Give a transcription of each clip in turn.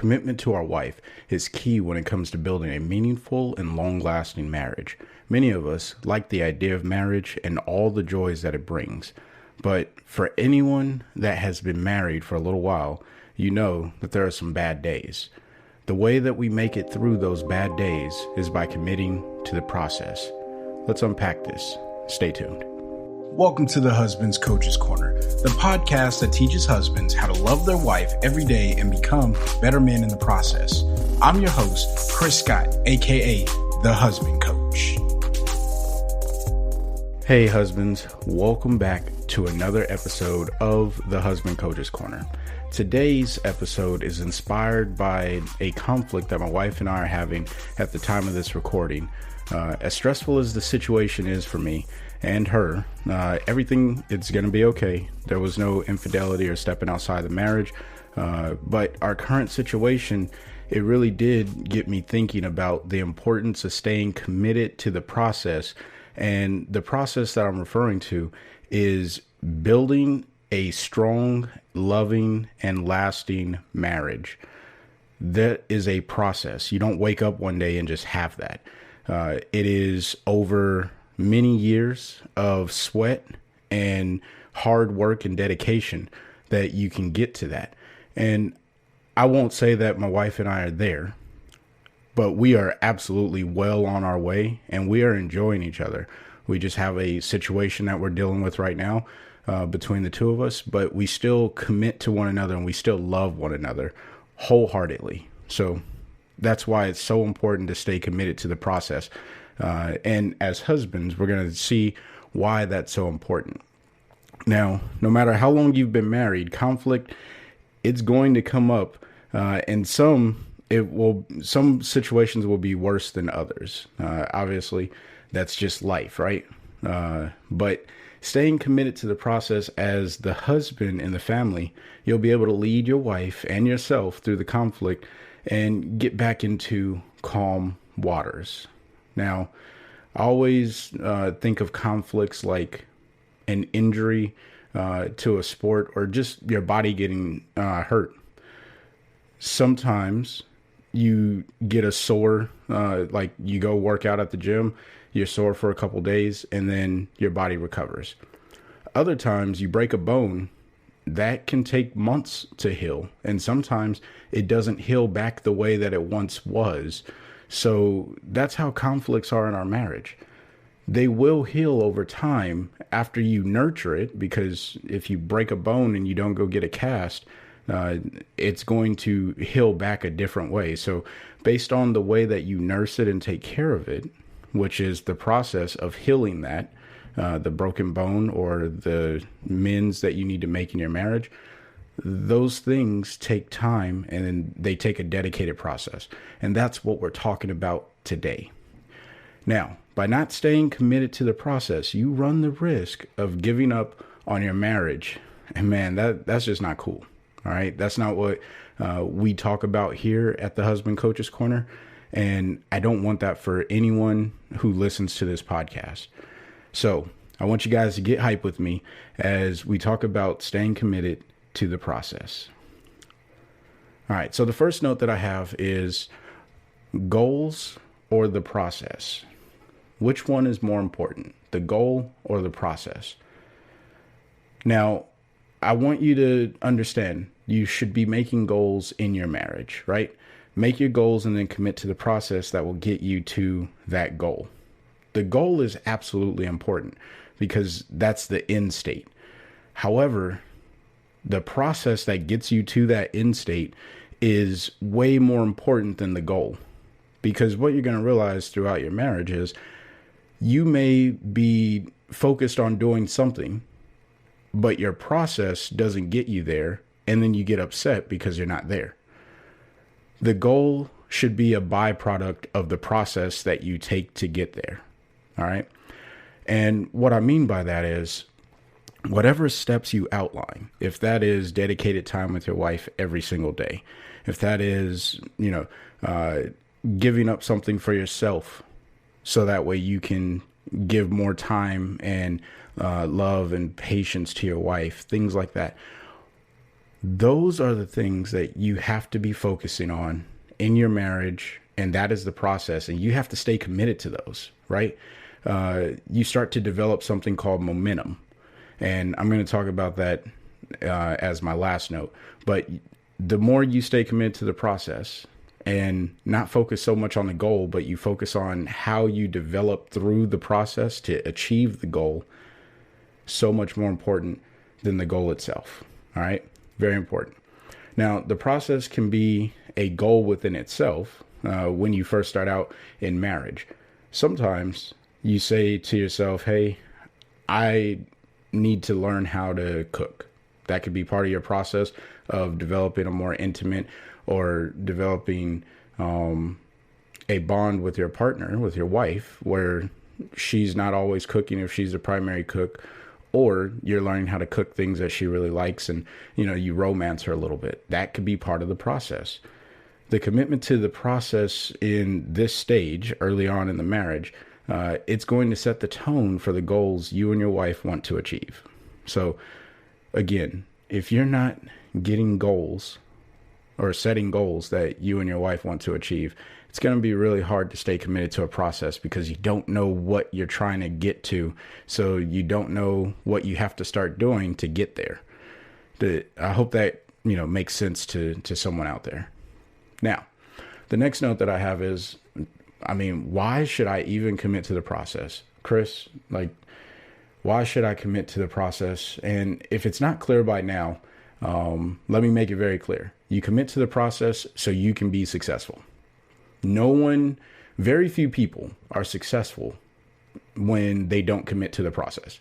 Commitment to our wife is key when it comes to building a meaningful and long-lasting marriage. Many of us like the idea of marriage and all the joys that it brings. But for anyone that has been married for a little while, you know that there are some bad days. The way that we make it through those bad days is by committing to the process. Let's unpack this. Stay tuned. Welcome to the Husband's Coach's Corner, the podcast that teaches husbands how to love their wife every day and become better men in the process. I'm your host, Chris Scott, aka The Husband Coach. Hey husbands, welcome back to another episode of the Husband Coach's Corner. Today's episode is inspired by a conflict that my wife and I are having at the time of this recording. As stressful as the situation is for me and her, everything is going to be okay. There was no infidelity or stepping outside the marriage, but our current situation, it really did get me thinking about the importance of staying committed to the process. And the process that I'm referring to is building a strong, loving, and lasting marriage. That is a process. You don't wake up one day and just have that. It is over many years of sweat and hard work and dedication that you can get to that. And I won't say that my wife and I are there, but we are absolutely well on our way and we are enjoying each other. We just have a situation that we're dealing with right now between the two of us, but we still commit to one another and we still love one another wholeheartedly. So that's why it's so important to stay committed to the process. And as husbands, we're going to see why that's so important. Now, no matter how long you've been married, conflict, it's going to come up. And some situations will be worse than others. Obviously, that's just life, right? But staying committed to the process as the husband in the family, you'll be able to lead your wife and yourself through the conflict and get back into calm waters. Now, I always think of conflicts like an injury to a sport or just your body getting hurt. Sometimes you get a sore, like you go work out at the gym, you're sore for a couple days, and then your body recovers. Other times you break a bone, that can take months to heal. And sometimes it doesn't heal back the way that it once was. So that's how conflicts are in our marriage. They will heal over time after you nurture it, because if you break a bone and you don't go get a cast, it's going to heal back a different way. So based on the way that you nurse it and take care of it, which is the process of healing that, the broken bone or the amends that you need to make in your marriage, those things take time and they take a dedicated process. And that's what we're talking about today. Now, by not staying committed to the process, you run the risk of giving up on your marriage. And man, that's just not cool. All right. That's not what we talk about here at the Husband Coach's Corner. And I don't want that for anyone who listens to this podcast. So I want you guys to get hype with me as we talk about staying committed to the process. All right. So the first note that I have is goals or the process. Which one is more important, the goal or the process? Now, I want you to understand you should be making goals in your marriage, right? Make your goals and then commit to the process that will get you to that goal. The goal is absolutely important because that's the end state. However, the process that gets you to that end state is way more important than the goal, because what you're going to realize throughout your marriage is you may be focused on doing something, but your process doesn't get you there, and then you get upset because you're not there. The goal should be a byproduct of the process that you take to get there. All right. And what I mean by that is whatever steps you outline, if that is dedicated time with your wife every single day, if that is, giving up something for yourself so that way you can give more time and love and patience to your wife, things like that. Those are the things that you have to be focusing on in your marriage. And that is the process. And you have to stay committed to those, right? You start to develop something called momentum. And I'm going to talk about that as my last note. But the more you stay committed to the process and not focus so much on the goal, but you focus on how you develop through the process to achieve the goal, so much more important than the goal itself. All right. Very important. Now, the process can be a goal within itself when you first start out in marriage. Sometimes you say to yourself, hey, I need to learn how to cook. That could be part of your process of developing a more intimate or developing a bond with your partner, with your wife, where she's not always cooking if she's the primary cook, or you're learning how to cook things that she really likes and, you romance her a little bit. That could be part of the process. The commitment to the process in this stage, early on in the marriage, it's going to set the tone for the goals you and your wife want to achieve. So again, if you're not getting goals or setting goals that you and your wife want to achieve, it's going to be really hard to stay committed to a process because you don't know what you're trying to get to. So you don't know what you have to start doing to get there. I hope that, makes sense to someone out there. Now, the next note that I have is, why should I even commit to the process? Chris, why should I commit to the process? And if it's not clear by now, let me make it very clear. You commit to the process so you can be successful. Very few people are successful when they don't commit to the process,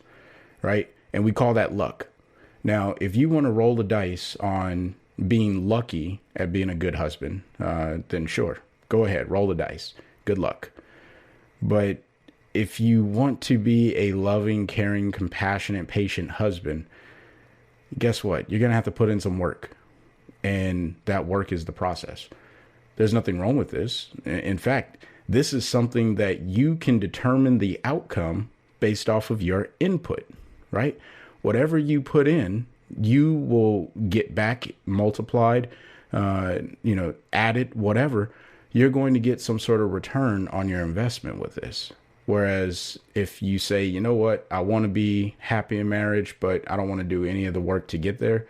right? And we call that luck. Now, if you want to roll the dice on being lucky at being a good husband, then sure, go ahead, roll the dice. Good luck. But if you want to be a loving, caring, compassionate, patient husband, guess what? You're going to have to put in some work. And that work is the process. There's nothing wrong with this. In fact, this is something that you can determine the outcome based off of your input, right? Whatever you put in, you will get back multiplied, added, whatever. You're going to get some sort of return on your investment with this. Whereas if you say, you know what, I want to be happy in marriage, but I don't want to do any of the work to get there,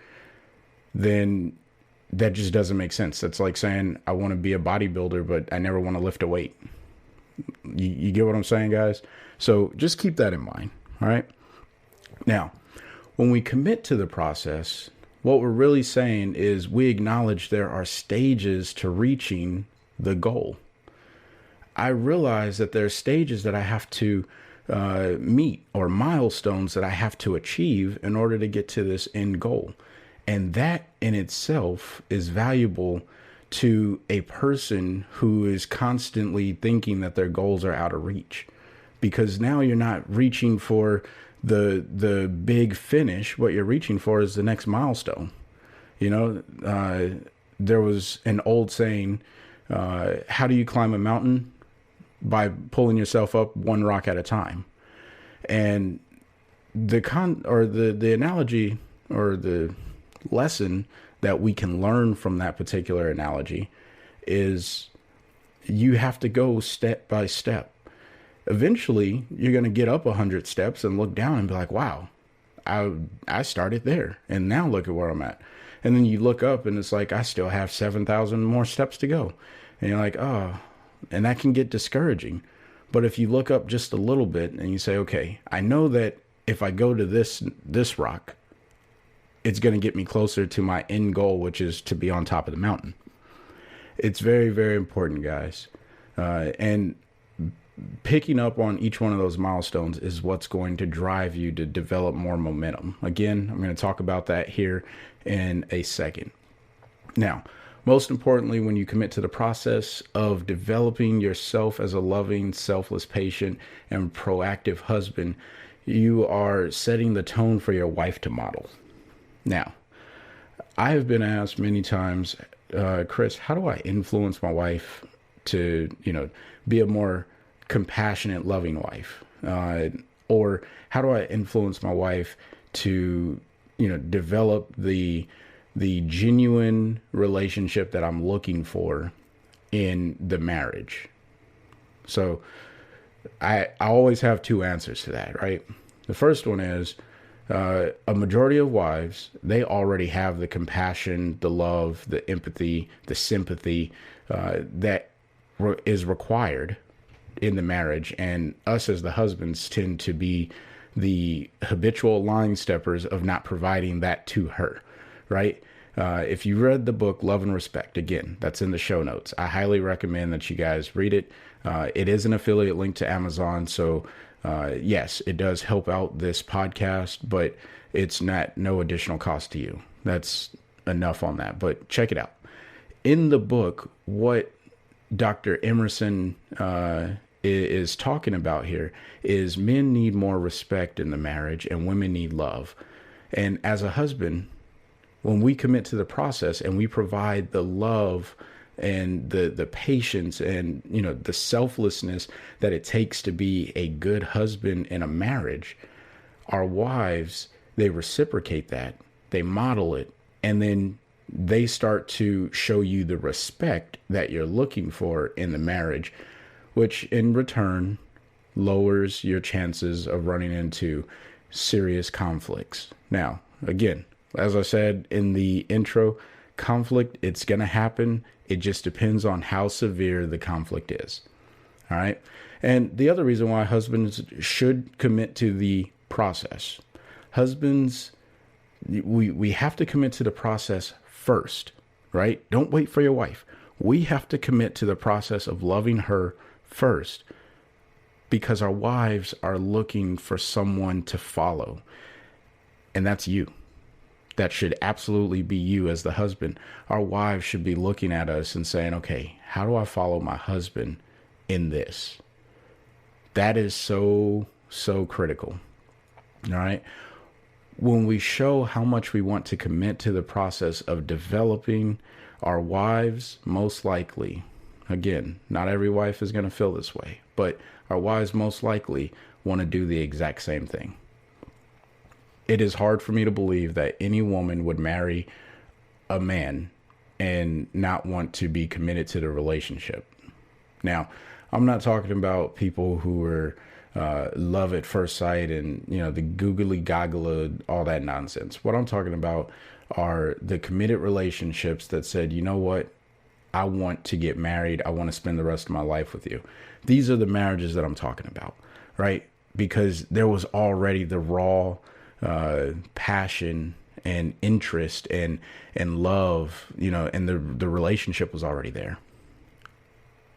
then that just doesn't make sense. That's like saying, I want to be a bodybuilder, but I never want to lift a weight. You get what I'm saying, guys? So just keep that in mind. All right. Now, when we commit to the process, what we're really saying is we acknowledge there are stages to reaching the goal. I realize that there are stages that I have to meet, or milestones that I have to achieve in order to get to this end goal. And that in itself is valuable to a person who is constantly thinking that their goals are out of reach, because now you're not reaching for the big finish. What you're reaching for is the next milestone. There was an old saying, how do you climb a mountain? By pulling yourself up one rock at a time. And the analogy, or the lesson that we can learn from that particular analogy is you have to go step by step. Eventually, you're going to get up 100 steps and look down and be like, wow, I started there. And now look at where I'm at. And then you look up and it's like, I still have 7,000 more steps to go. And you're like, oh, and that can get discouraging. But if you look up just a little bit and you say, okay, I know that if I go to this rock, it's going to get me closer to my end goal, which is to be on top of the mountain. It's very, very important, guys. And picking up on each one of those milestones is what's going to drive you to develop more momentum. Again, I'm going to talk about that here in a second. Now, most importantly, when you commit to the process of developing yourself as a loving, selfless, patient, and proactive husband, you are setting the tone for your wife to model. Now, I have been asked many times, Chris, how do I influence my wife to, be a more compassionate, loving wife? Or how do I influence my wife to, develop the the genuine relationship that I'm looking for in the marriage? So I always have two answers to that, right? The first one is a majority of wives, they already have the compassion, the love, the empathy, the sympathy that is required in the marriage. And us as the husbands tend to be the habitual line steppers of not providing that to her, right? If you read the book Love and Respect, again, that's in the show notes. I highly recommend that you guys read it. It is an affiliate link to Amazon. So yes, it does help out this podcast, but it's no additional cost to you. That's enough on that, but check it out. In the book, what Dr. Emerson is talking about here is men need more respect in the marriage and women need love. And as a husband, when we commit to the process and we provide the love and the patience and, you know, the selflessness that it takes to be a good husband in a marriage, our wives, they reciprocate that, they model it, and then they start to show you the respect that you're looking for in the marriage, which in return lowers your chances of running into serious conflicts. Now, again, as I said in the intro, conflict, it's going to happen. It just depends on how severe the conflict is. All right. And the other reason why husbands should commit to the process. Husbands, we have to commit to the process first, right? Don't wait for your wife. We have to commit to the process of loving her first, because our wives are looking for someone to follow. And that's you. That should absolutely be you as the husband. Our wives should be looking at us and saying, okay, how do I follow my husband in this? That is so critical. All right. When we show how much we want to commit to the process of developing our wives, most likely, again, not every wife is going to feel this way, but our wives most likely want to do the exact same thing. It is hard for me to believe that any woman would marry a man and not want to be committed to the relationship. Now, I'm not talking about people who are love at first sight and, you know, the googly goggle, all that nonsense. What I'm talking about are the committed relationships that said, you know what, I want to get married. I want to spend the rest of my life with you. These are the marriages that I'm talking about, right? Because there was already the raw passion and interest and love, you know, and the relationship was already there.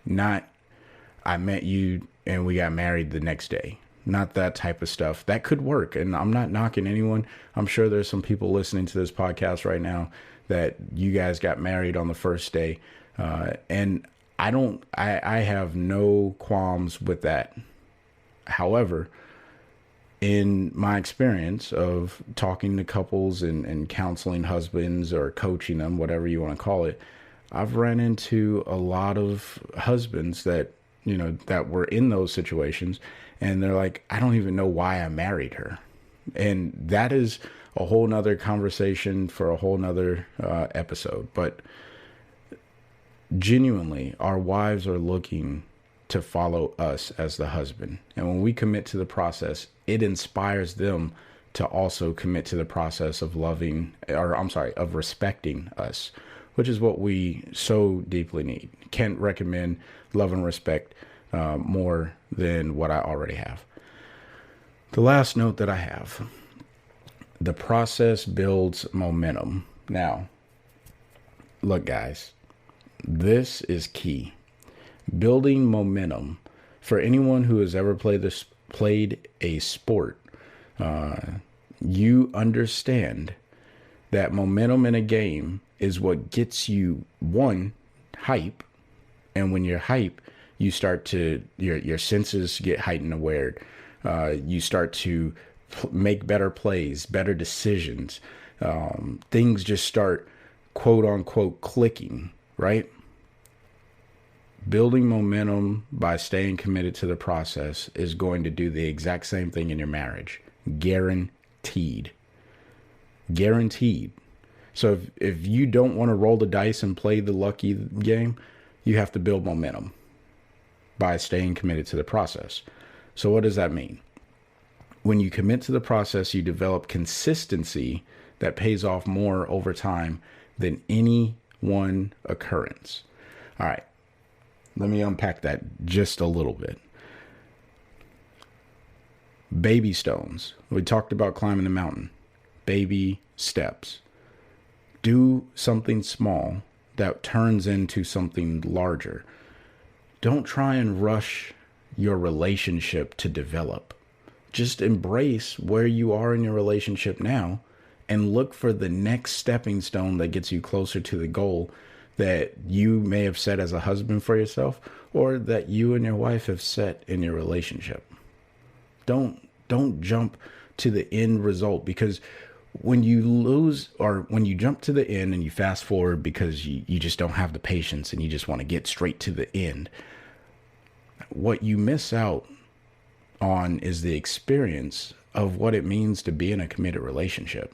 Not, I met you and we got married the next day. Not that type of stuff. That could work. And I'm not knocking anyone. I'm sure there's some people listening to this podcast right now that you guys got married on the first day. And I have no qualms with that. However, in my experience of talking to couples and counseling husbands or coaching them, whatever you want to call it, I've ran into a lot of husbands that, you know, that were in those situations and they're like, I don't even know why I married her. And that is a whole nother conversation for a whole nother episode. But genuinely, our wives are looking to follow us as the husband. And when we commit to the process, it inspires them to also commit to the process of of respecting us, which is what we so deeply need. Can't recommend love and respect more than what I already have. The last note that I have, the process builds momentum. Now, look, guys, this is key. Building momentum. For anyone who has ever played a sport, you understand that momentum in a game is what gets you, one, hype. And when you're hype, you start to, your senses get heightened aware. You start to make better plays, better decisions. Things just start, quote unquote, clicking, right? Building momentum by staying committed to the process is going to do the exact same thing in your marriage. Guaranteed. Guaranteed. So if you don't want to roll the dice and play the lucky game, you have to build momentum by staying committed to the process. So what does that mean? When you commit to the process, you develop consistency that pays off more over time than any one occurrence. All right, let me unpack that just a little bit. Baby stones. We talked about climbing the mountain. Baby steps. Do something small that turns into something larger. Don't try and rush your relationship to develop. Just embrace where you are in your relationship now and look for the next stepping stone that gets you closer to the goal that you may have set as a husband for yourself, or that you and your wife have set in your relationship. Don't jump to the end result, because when you lose, or when you jump to the end and you fast forward because you just don't have the patience and you just want to get straight to the end, what you miss out on is the experience of what it means to be in a committed relationship.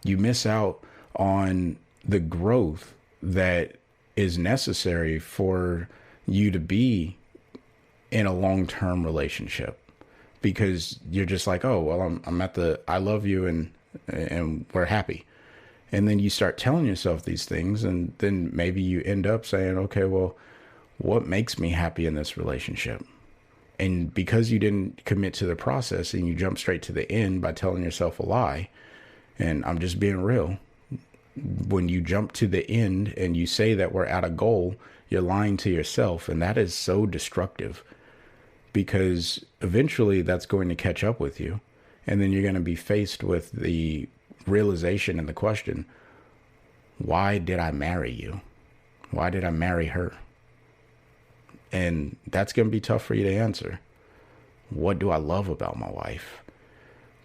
You miss out on the growth that is necessary for you to be in a long-term relationship, because you're just like, oh, well, I'm at the, I love you and we're happy. And then you start telling yourself these things, and then maybe you end up saying, okay, well, what makes me happy in this relationship? And because you didn't commit to the process and you jump straight to the end by telling yourself a lie, and I'm just being real, when you jump to the end and you say that we're at a goal, you're lying to yourself. And that is so destructive, because eventually that's going to catch up with you. And then you're going to be faced with the realization and the question, why did I marry you? Why did I marry her? And that's going to be tough for you to answer. What do I love about my wife?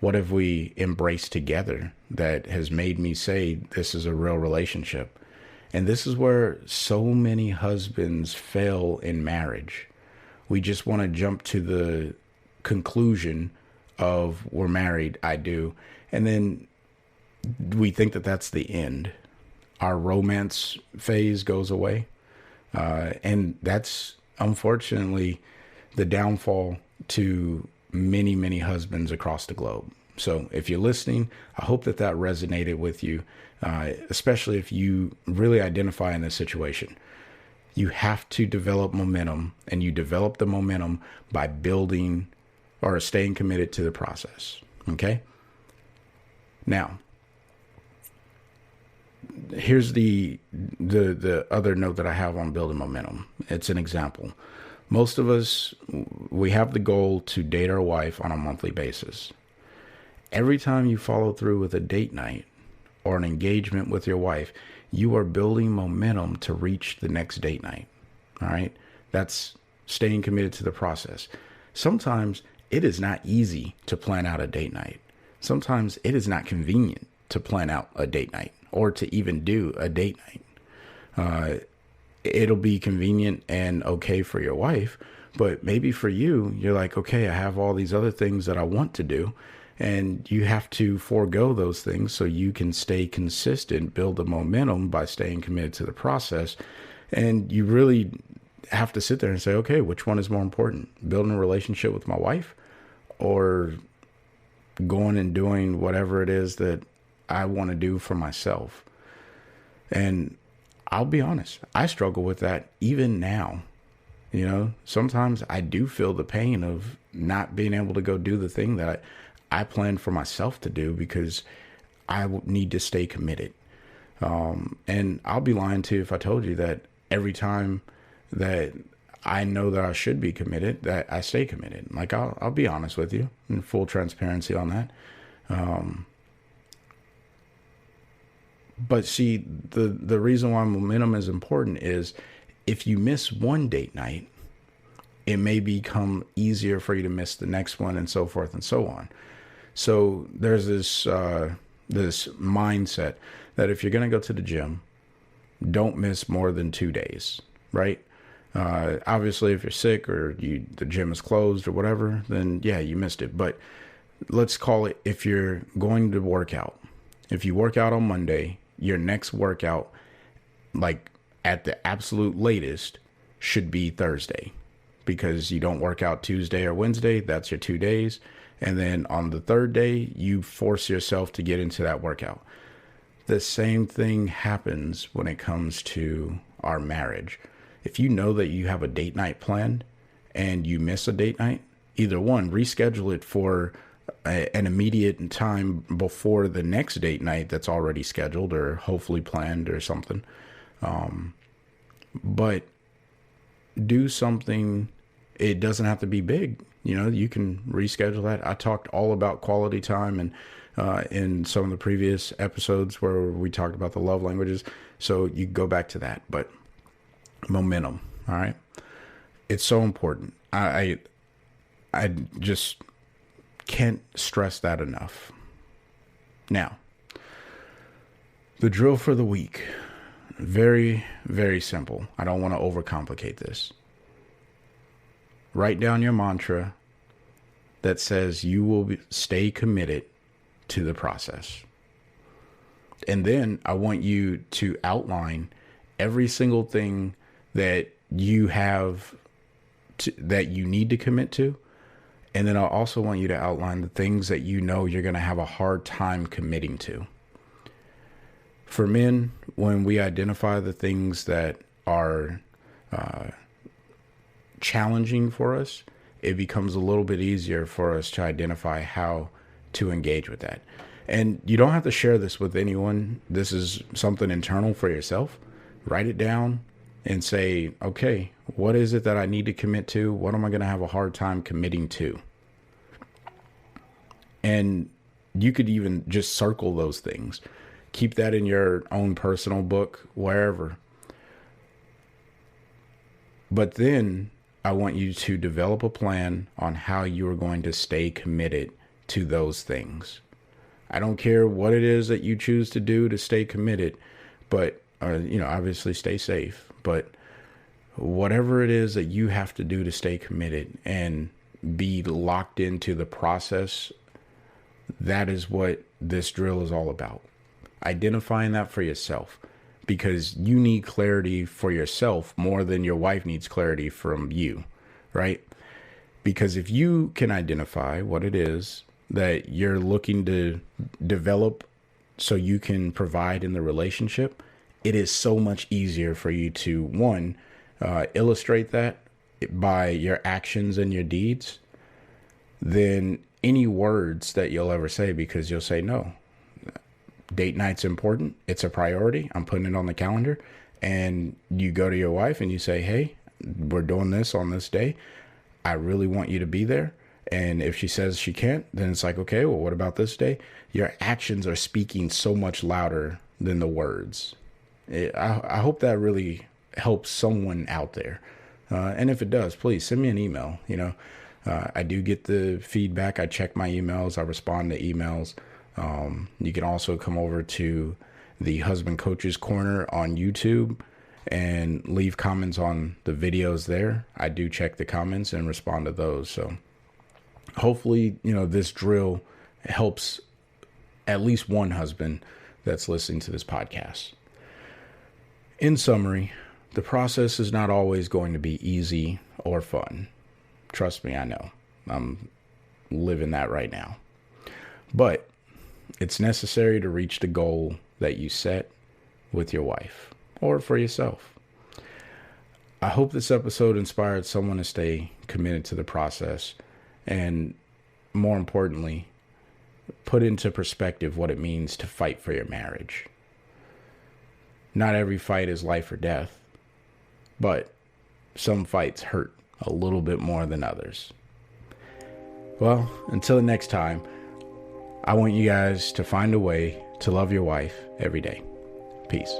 What have we embraced together that has made me say this is a real relationship? And this is where so many husbands fail in marriage. We just want to jump to the conclusion of we're married, I do. And then we think that that's the end. Our romance phase goes away. And that's unfortunately the downfall to many, many husbands across the globe. So if you're listening, I hope that that resonated with you, especially if you really identify in this situation. You have to develop momentum, and you develop the momentum by building or staying committed to the process. Okay. Now, here's the other note that I have on building momentum. It's an example. Most of us, we have the goal to date our wife on a monthly basis. Every time you follow through with a date night or an engagement with your wife, you are building momentum to reach the next date night. All right. That's staying committed to the process. Sometimes it is not easy to plan out a date night. Sometimes it is not convenient to plan out a date night or to even do a date night. It'll be convenient and okay for your wife, but maybe for you, you're like, okay, I have all these other things that I want to do. And you have to forego those things so you can stay consistent, build the momentum by staying committed to the process. And you really have to sit there and say, okay, which one is more important? Building a relationship with my wife, or going and doing whatever it is that I want to do for myself? And I'll be honest, I struggle with that even now. You know, sometimes I do feel the pain of not being able to go do the thing that I planned for myself to do, because I need to stay committed. And I'll be lying to you if I told you that every time that I know that I should be committed, that I stay committed. Like, I'll be honest with you, in full transparency on that. But see, the reason why momentum is important is if you miss one date night, it may become easier for you to miss the next one, and so forth and so on. So there's this mindset that if you're going to go to the gym, don't miss more than 2 days, right? Obviously, if you're sick or the gym is closed or whatever, then yeah, you missed it. But let's call it, if you're going to work out If you work out on Monday, your next workout, like at the absolute latest, should be Thursday, because you don't work out Tuesday or Wednesday. That's your 2 days. And then on the third day, you force yourself to get into that workout. The same thing happens when it comes to our marriage. If you know that you have a date night planned and you miss a date night, either one, reschedule it for an immediate time before the next date night that's already scheduled or hopefully planned or something. But do something. It doesn't have to be big. You can reschedule that. I talked all about quality time and in some of the previous episodes where we talked about the love languages. So you go back to that. But momentum, all right? It's so important. I just can't stress that enough. Now, the drill for the week. Very, very simple. I don't want to overcomplicate this. Write down your mantra that says you will stay committed to the process. And then I want you to outline every single thing that you have that you need to commit to. And then I also want you to outline the things that you know you're going to have a hard time committing to. For men, when we identify the things that are challenging for us, it becomes a little bit easier for us to identify how to engage with that. And you don't have to share this with anyone. This is something internal for yourself. Write it down and say, okay, what is it that I need to commit to? What am I going to have a hard time committing to? And you could even just circle those things. Keep that in your own personal book, wherever. But then I want you to develop a plan on how you are going to stay committed to those things. I don't care what it is that you choose to do to stay committed, but, obviously stay safe. But whatever it is that you have to do to stay committed and be locked into the process, that is what this drill is all about. Identifying that for yourself, because you need clarity for yourself more than your wife needs clarity from you, right? Because if you can identify what it is that you're looking to develop so you can provide in the relationship, it is so much easier for you to, one, illustrate that by your actions and your deeds than any words that you'll ever say, because you'll say, no, date night's important. It's a priority. I'm putting it on the calendar. And you go to your wife and you say, hey, we're doing this on this day. I really want you to be there. And if she says she can't, then it's like, okay, well, what about this day? Your actions are speaking so much louder than the words. I hope that really helps someone out there. And if it does, please send me an email. I do get the feedback. I check my emails. I respond to emails. You can also come over to the Husband Coaches Corner on YouTube and leave comments on the videos there. I do check the comments and respond to those. So hopefully, this drill helps at least one husband that's listening to this podcast. In summary, the process is not always going to be easy or fun. Trust me, I know. I'm living that right now. But it's necessary to reach the goal that you set with your wife or for yourself. I hope this episode inspired someone to stay committed to the process and, more importantly, put into perspective what it means to fight for your marriage. Not every fight is life or death, but some fights hurt a little bit more than others. Well, until next time, I want you guys to find a way to love your wife every day. Peace.